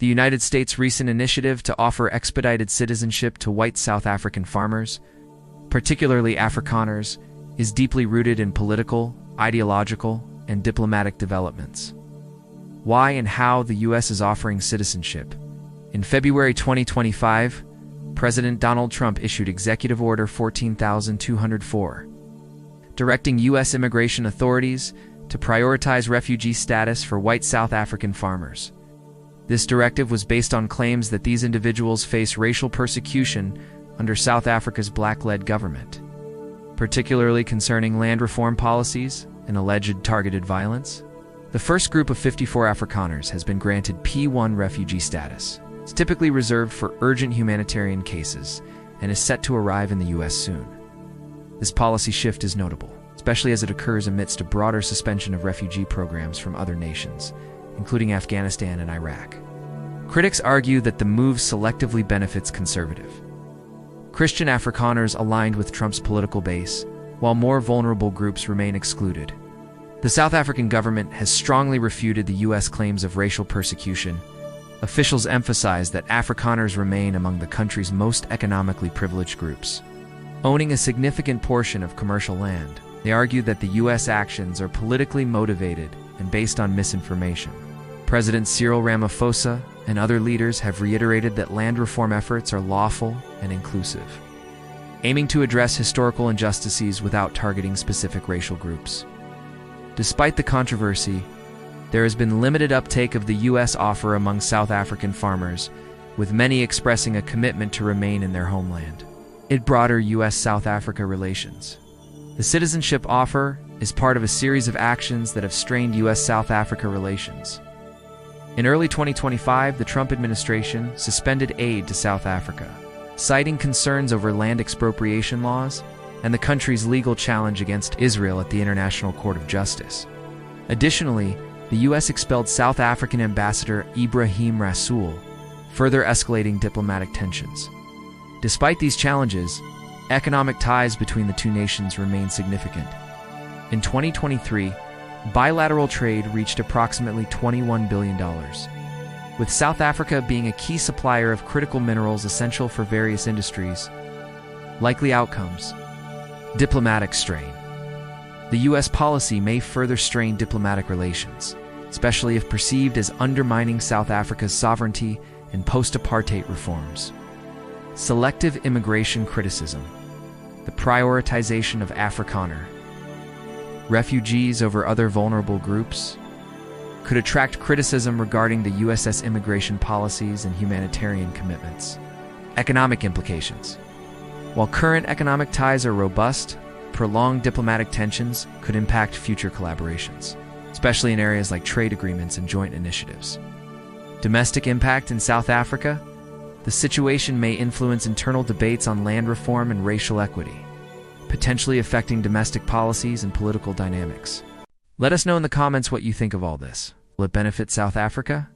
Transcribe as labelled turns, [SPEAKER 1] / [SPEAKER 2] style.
[SPEAKER 1] The United States' recent initiative to offer expedited citizenship to white South African farmers, particularly Afrikaners, is deeply rooted in political, ideological, and diplomatic developments. Why and how the U.S. is offering citizenship. In February 2025, President Donald Trump issued Executive Order 14,204, directing U.S. immigration authorities to prioritize refugee status for white South African farmers. This directive was based on claims that these individuals face racial persecution under South Africa's black-led government, particularly concerning land reform policies and alleged targeted violence. The first group of 54 Afrikaners has been granted P1 refugee status. It's typically reserved for urgent humanitarian cases and is set to arrive in the U.S. soon. This policy shift is notable, especially as it occurs amidst a broader suspension of refugee programs from other nations, including Afghanistan and Iraq. Critics argue that the move selectively benefits conservative Christian Afrikaners aligned with Trump's political base, while more vulnerable groups remain excluded. The South African government has strongly refuted the U.S. claims of racial persecution. Officials emphasize that Afrikaners remain among the country's most economically privileged groups, owning a significant portion of commercial land. They argue that the U.S. actions are politically motivated and based on misinformation. President Cyril Ramaphosa and other leaders have reiterated that land reform efforts are lawful and inclusive, aiming to address historical injustices without targeting specific racial groups. Despite the controversy, there has been limited uptake of the U.S. offer among South African farmers, with many expressing a commitment to remain in their homeland. In broader U.S.-South Africa relations, the citizenship offer is part of a series of actions that have strained U.S.-South Africa relations. In early 2025, the Trump administration suspended aid to South Africa, citing concerns over land expropriation laws and the country's legal challenge against Israel at the International Court of Justice. Additionally, the U.S. expelled South African Ambassador Ibrahim Rasool, further escalating diplomatic tensions. Despite these challenges, economic ties between the two nations remain significant. In 2023, bilateral trade reached approximately $21 billion, with South Africa being a key supplier of critical minerals essential for various industries. Likely outcomes: diplomatic strain. The U.S. policy may further strain diplomatic relations, especially if perceived as undermining South Africa's sovereignty and post-apartheid reforms. Selective immigration criticism. The prioritization of Afrikaner refugees over other vulnerable groups could attract criticism regarding the US's immigration policies and humanitarian commitments. Economic implications. While current economic ties are robust, prolonged diplomatic tensions could impact future collaborations, especially in areas like trade agreements and joint initiatives. Domestic impact in South Africa. The situation may influence internal debates on land reform and racial equity, potentially affecting domestic policies and political dynamics. Let us know in the comments what you think of all this. Will it benefit South Africa?